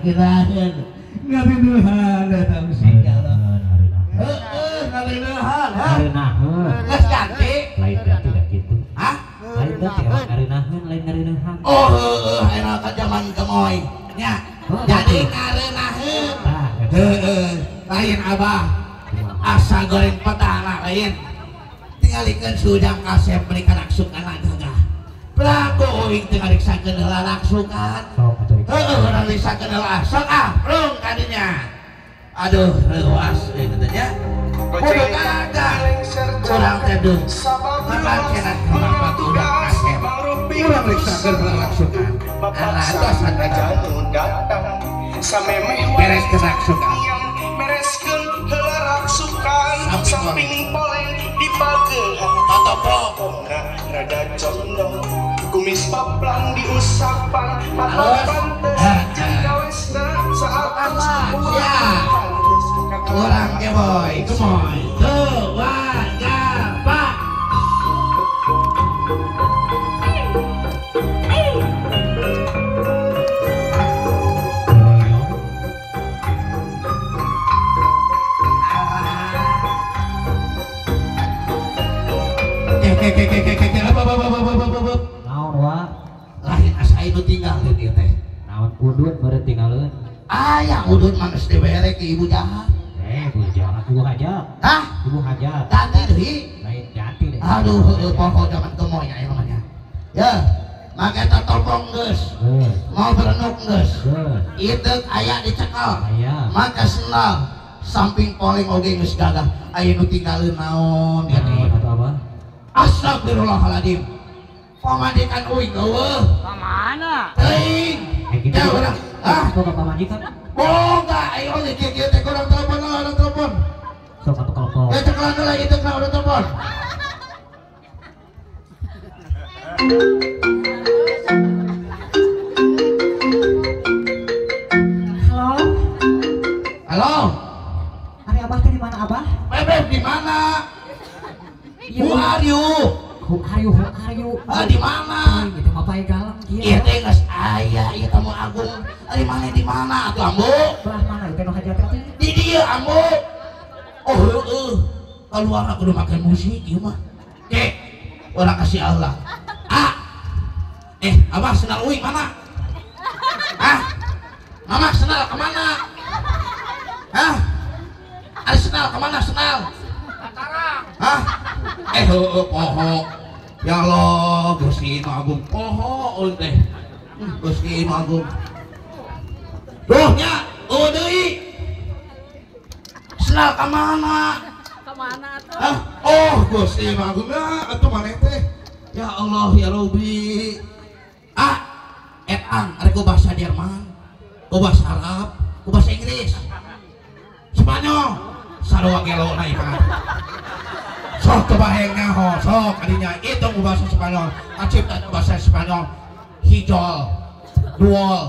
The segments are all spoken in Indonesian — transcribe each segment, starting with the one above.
kirahan ngarinuhan tahu sih kalau ngarinuhan nggak ganti lain ganti gak gitu hah lain ganti orang ngarinuhan lain ngarinuhan enak ke zaman gemoy nya jadi ngarinuhan lain abah asa goreng petala lain tinggalikan sudang kasep berikan aksukan gagah Prabu ing tingaliksakeun heula laksukan orang lisakeun heula sok prung kadinya aduh leuwas ieu teh nya kudu gagah urang teh dung makan cenah kemampat urang kasep urang liksakeun heula laksukan ala dosan datang samemeh beres keraksukan bereskeun heula raksukan samping poleng dipagehan totopo rada condong kumis paplang diusapan papan teh gawesna saat orang keboy kemoy tuh wajah pak naon wa lain asa itu tinggal di teh naon udut beureut tinggalin ayah udut manes dibere ke ibu jahat jangan ibu hajat hah ibu hajat ganti deui lain ganti deh aduh poho zaman kemoy aya namanya ya make totopong geus mau berenuk geus ieu aya dicekel aya maka senal samping poling oge geus gagah aya nu tinggalin naon ya atau apa astagfirullahaladzim pamajikan uing eueuh Kemana? teuing gitu ya urang kok bapak majikan boga ayo oge kieu teh kurang telepon lah telepon sok atuh kelepon ya cekelan heula ieu teh udah telepon Halo, halo hari abah teh di mana abah? bebek di mana Iya, who are you Who are you? di mana Gitu mah pae galang ieu kieu. teh geus aya ieu tamu agung di mana atuh ambu Belah mana itu nu hajat teh? di dieu ambu oh heueuh keluar aku udah makan musik ieu mah kek urang kasih Allah abah senal uing mana mama senal kemana ada senal kemana senal poho ya Allah Gusti Inu Agung poho teh Gusti Inu Agung duhnya deui senal kemana tuh? oh Gusti Inu Agung ya atuh maneh teh ya Allah ya Rabbi etang ada ku bahasa Jerman ku bahasa Arab ku bahasa Inggris Spanyol sarua gelo na iman sok kebaheng nyaho sok adinya itu ku bahasa Spanyol kacipta bahasa Spanyol hijol duol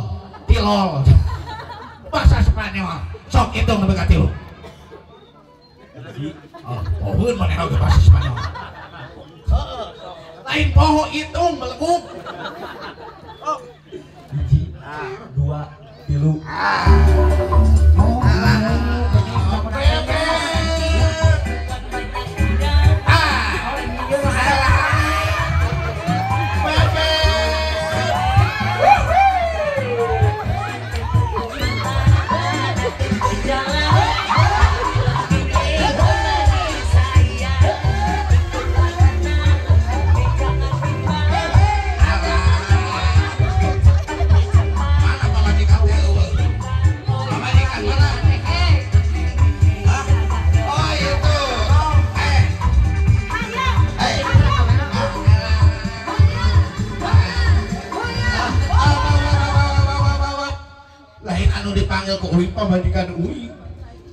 tilol bahasa Spanyol sok itu ngebega tilu pohon mana oge bahasa Spanyol lain poho hitung meleguk 1 2 3 dipanggil ku uing pamajikan uing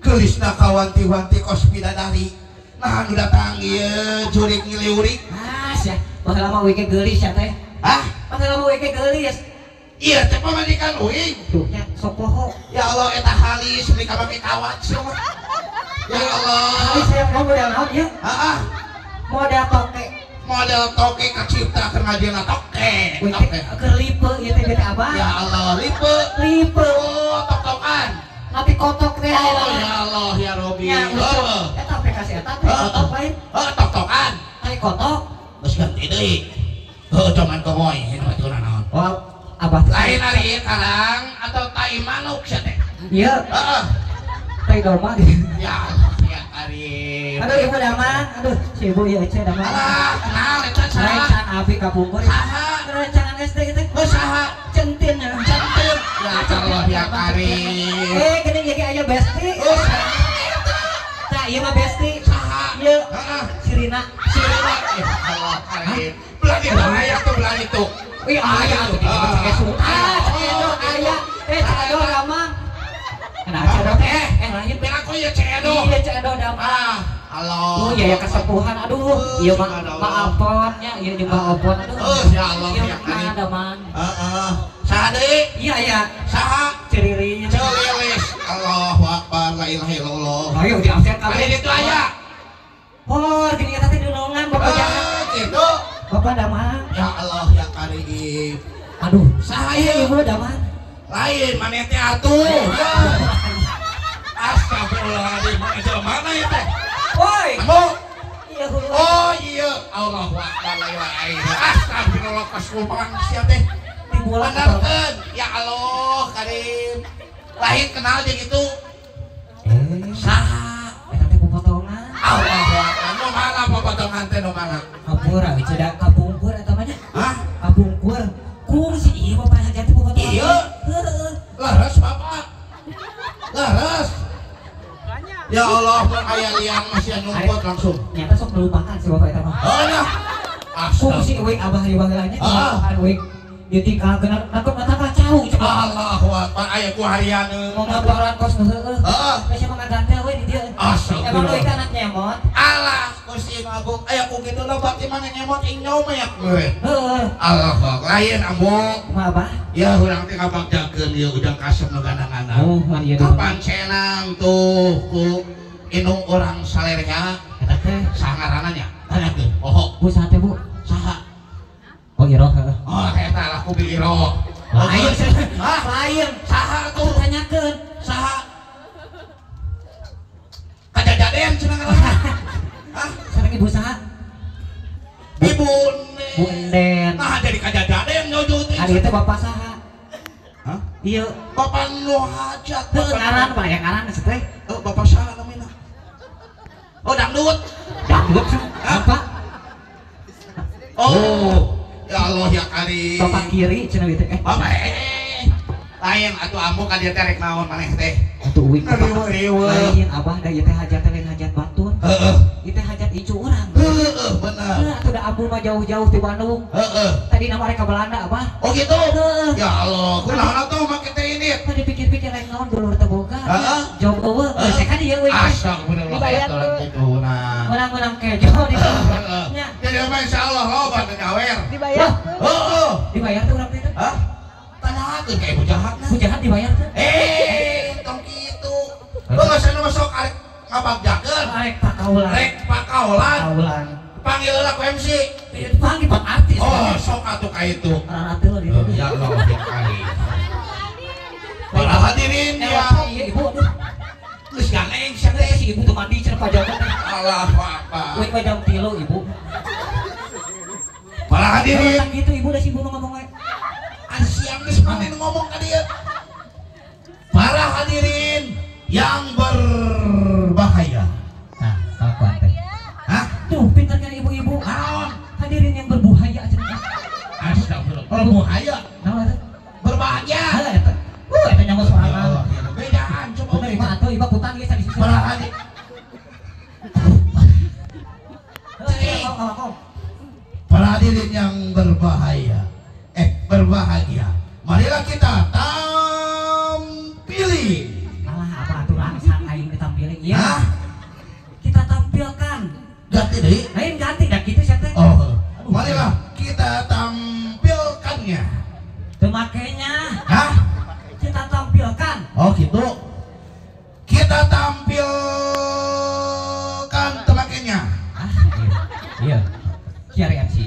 gelisna kawanti-wanti kos bidadari nah anu datang ieu jurik ngiliurik sia baheula mah uing geulis ya teh. Baheula mah uing geulis. Iya teh pamajikan uing Tuh nya sok poho. ya Allah eta halis beli ka make kawat ya Allah Halis saya mau model naon ya? Model toke. model toke kacipta keur ngajieuna toke Keur lipe ieu teh abah. ya Allah lipe Lipe. oh toke tapi kotok teh Oh ya Allah ya Robi. ya Heeh. eta aplikasi eta teh kotok lain Tok-tokan. ai kotok Geus ganti deui. Heuh cuman komoy ini mah curang naon. oh abah Lain ari karang atau tai manuk sia teh. iya Heeh. tai domba Ya Allah ya Karim. aduh ibu daman aduh si ibu ya ece daman Alah, kenal eta lain saha? can abi kapungkur Saha? rencangan SD itu Heuh saha? centin ya Cantik. Ya Allah ya Karim. gini jadi aya besti Oh, nah iya mah besti saha? iya Heeh. Sirina Sirina. Ya Allah Karim. Belah itu aya tuh belah itu. wih aya tuh di cekesu cekedo aya cekedo damang nah cekedo lain Bela ko ya cedo. iya cekedo damang Halo. oh iya ya kesepuhan aduh iya maafon ya iya juga opon aduh Ya Allah iya ya Karim. damang Heeh. Saha deui? iya ya Saha? ceririnya Celilis. Allahu Akbar la ilaha illallah. ayo di absen Kali kabeh itu aya. por gini kita teh dulungan bapak jangan Gitu. bapak damang Ya Allah ya Karim. aduh Saha iya ieu? ibu damang Lain maneh teh atuh. Astagfirullahaladzim. Mana ya teh? woi Kamu? iya hulu Oh iya. Allahu Akbar la ilaha illallah. Astagfirullah kasupan sia teh. di bulan Benerkeun. Ya Allah Karim. Lain kenal jeung itu. Saha? eta teh potongan Allahu Akbar. Nu mana potongan teh nu mana? kapura cedak kapungkur eta mah nya Hah? kapungkur kung si iya bapak hajati potongan Iya. heeh Laras Bapak. Laras. Ya Allah, mun aya liang masih numput langsung. nyata sok melupakan si bapak eta mah Oh nya. kung si Astagfirullah. euy abah ieu baheulanya Ah. kan euy dia tinggal kenal nakut mata kacau coba Allahu Akbar. Aya ku harian. mau ngabaran kos heeh Heeh. masih mah gantel we di dieu emang euy Astagfirullah. kana nyemot Allah, Gusti Agung. Aya ku kitu na bakti mana nyemot ing nyomek we. heeh Allahu Akbar. Lain ambo. kumaha abah Ya urang teh ngabagjakeun ieu udang kasep nu gandang-gandang. oh mah ieu Kapan cenang tuh ku inung orang salernya eta teh sangaranna nya. Tanyakeun. Oh, bu saha teh bu saha? oh iya roh heeh Oh, eta lah ku biro. lain Hah? lain Saha tuh tuh? tanyakeun Saha? Kajajaden cenah ngaranna. Hah? sareng ibu saha Ibu Bu Enden Nah, jadi kajajaden nyojot. hari itu bapak saha Hah? iya Bapak nu hajat. tuh ngaran pak yang ngaran geus teh Oh, bapak saha namina? Oh, dangdut. dangdut bapak Oh. Ya Allah ya Karim. bapak kiri cenah ieu teh Bapak lain atuh ambu ka dieu teh rek naon maneh teh. atuh uing Riweuh. lain abah da ieu teh hajat teh lain hajat batur Heeh. ieu teh hajat icu urang Heeh, bener. atuh da ambu mah jauh-jauh ti Bandung Heeh. tadi nama mereka Belanda abah Oh gitu? Heeh. Ya Allah, kunaon atuh make teh ini? tadi pikir-pikir lain naon dulur teh boga Heeh. jog eueuh saya kan ieu euy Astagfirullah Dibayar ya tuh. gitu nah. menang-menang kejo di Heeh. nya Jadi mah insyaallah loba teh nyawer. dibayar Heeh. dibayar tuh urang teh Hah? Tanyakeun ka ibu jahatna. ku jahat dibayar tuh Tong kitu. Lu geus anu masuk arek ngabagjakeun. rek pakaulan Rek pakaulan. pakaulan Panggil heula ku MC. panggil pak artis Oh, sok atuh ka itu. anak atuh di dieu Ya Allah ya kali. Para hadirin ya. iya ibu aduh geus ganeng sia teh si ibu tuh mandi cenah pajakan teh Allahu Akbar. Wih jam 3 ibu Para hadirin. tak gitu ibu udah si ibu ngomong we Siang geus maneh nu ngomong ka dieu. Para hadirin yang berbahaya. nah kapan teh Hah? tuh pintar kan ibu-ibu Naon? hadirin yang berbuhaya cenah Astagfirullah. Berbahaya. naon eta Berbahagia. ada eta eta nyawa Ya sorangan Allah, ya Allah. Bedaan coba. bener ibu atuh ibu putang geus di sisi Para hadirin. Para hadirin yang berbahaya. Berbahagia. Marilah kita tampili. alah apa atuh langsung aing ditampilin Hah? iya kita tampilkan Ganti deui. lain ganti dah gitu sia teh Oh, marilah kita tampilkannya. teu makenya Hah? kita tampilkan Oh gitu. Kita tampilkan temaknya. ah iya iya kieu MC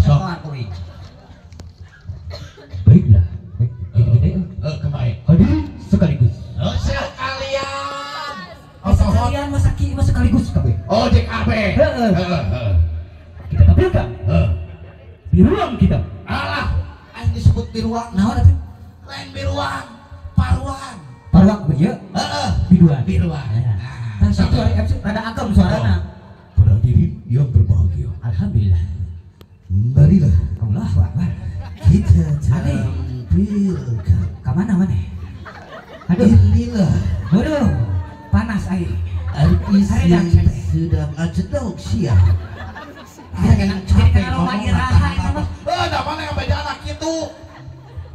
Sok. soal kuy Baiklah, baik. Gede-gede. Kemarin. Hadirin sekaligus. Sekali sekaligus kabeh. Oh JKB. Heeh. Kita tampilkan biruan kita. Alah, aing disebut biruang. Naon atuh? Lain biruang, paruan. Parwak beuyeu. Heeh. Biduan. Biruang. Nah, satu hari MC rada agam suarana. Pada diri yang berbahagia. Alhamdulillah. Marilah Allahu Akbar. kita Aneh. tampilkan. Ka mana? Aduh. Inilah Waduh. Panas air. artis Hari yang dan sedang acedok siang. Jadi kena rumah iraha itu mah. Ada mana yang beda anak itu?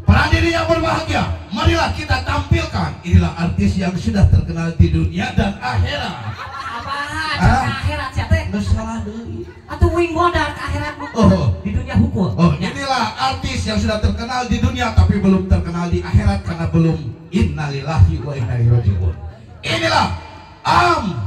Para diri yang berbahagia, marilah kita tampilkan. Inilah artis yang sudah terkenal di dunia dan akhirat. Apaan? Ah. Akhirat siapa? Nggak salah deui. Atau wing modal ke akhirat bu? Oh, Di dunia hukum. oh, inilah artis yang sudah terkenal di dunia tapi belum terkenal di akhirat karena belum innalillahi wa inna ilaihi raji'un. Inilah Amburadul.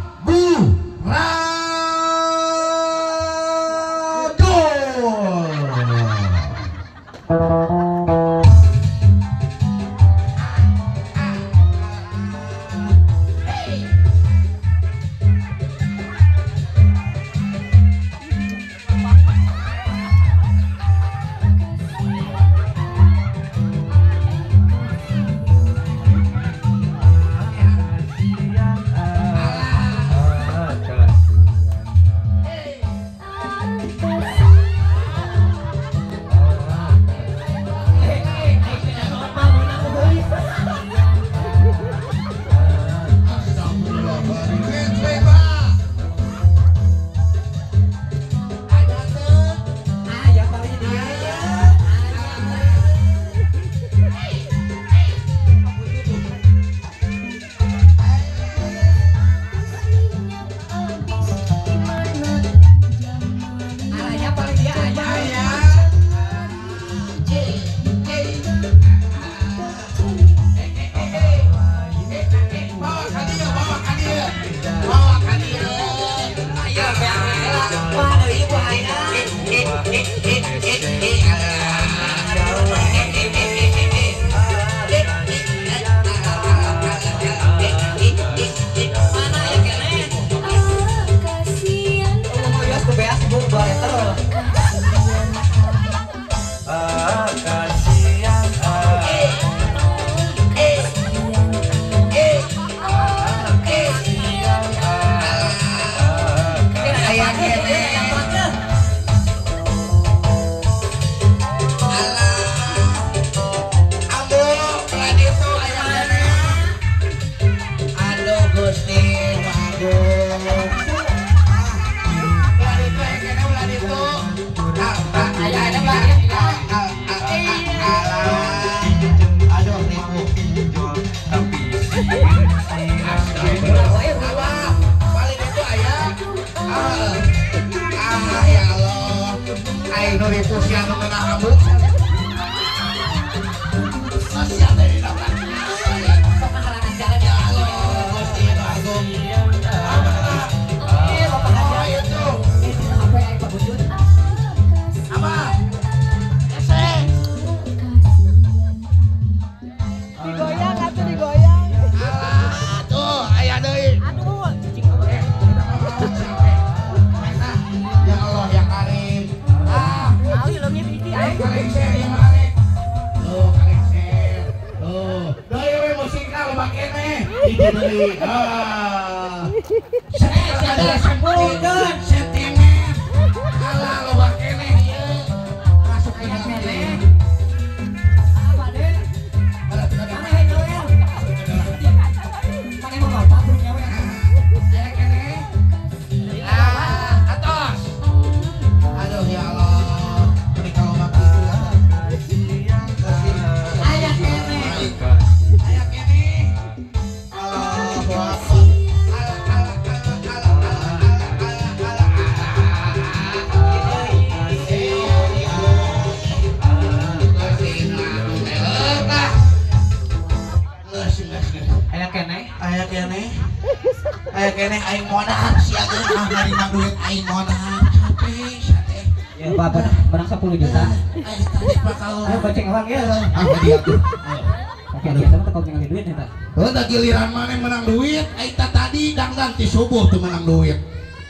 Biasa mah kok ngali duit eta. Da giliran mana menang duit, aita tadi dangdan ti subuh teu menang duit.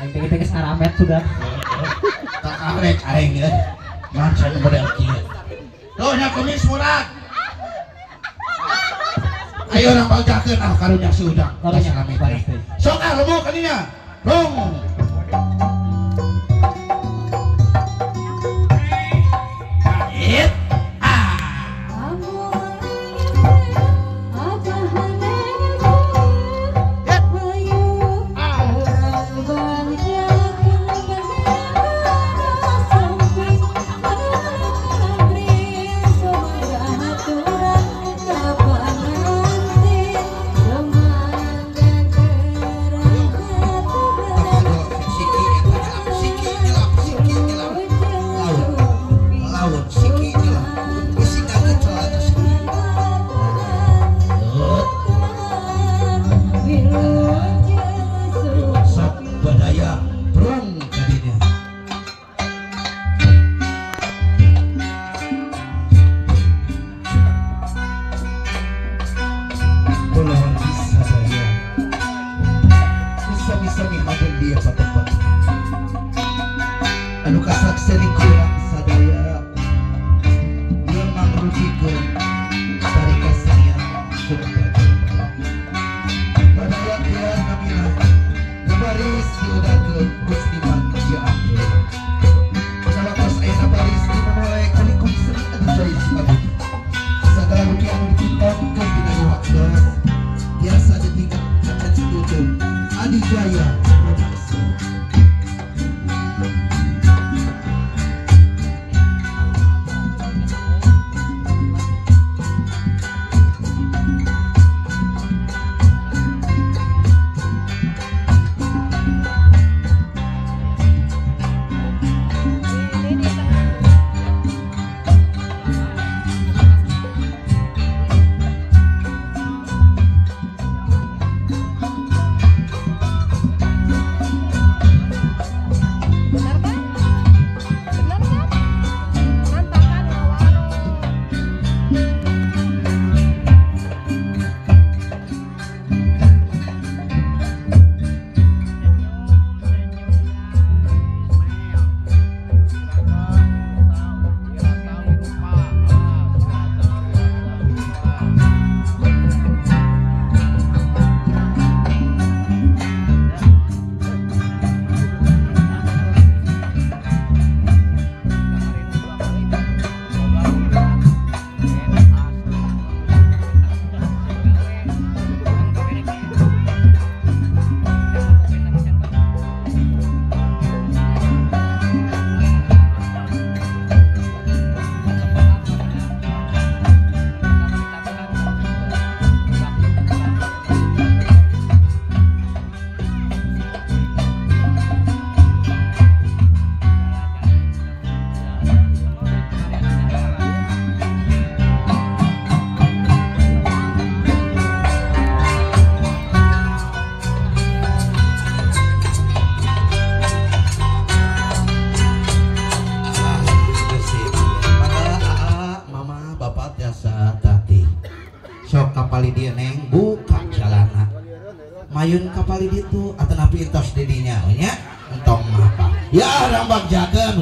Aing teh geus ngaramet sudah. Tak arek aing ya. Macam model kieu. Tuh nya kumis murad. Ayo orang bacakeun ah karunya sudah. Karunya rame baris teh. teh. Sok ah lemu kadinya. Rong. Ait. Anu kasakseni kurang sadaya dia mangrujikeun dari kesenian Sunda badaya dia namina baris diudakeun Gustiman Jaangkeun salawas ayeuna baris dimulai kalikum seni adu jaya sabudi sagala ruki anu dipuntonkeun dina ieu biasa ditingkat acan situtun Adi Jaya Production. Kapali dia neng buka jalana mayun kapali itu atau napi entos didinya nya entong apa ya rambak jaga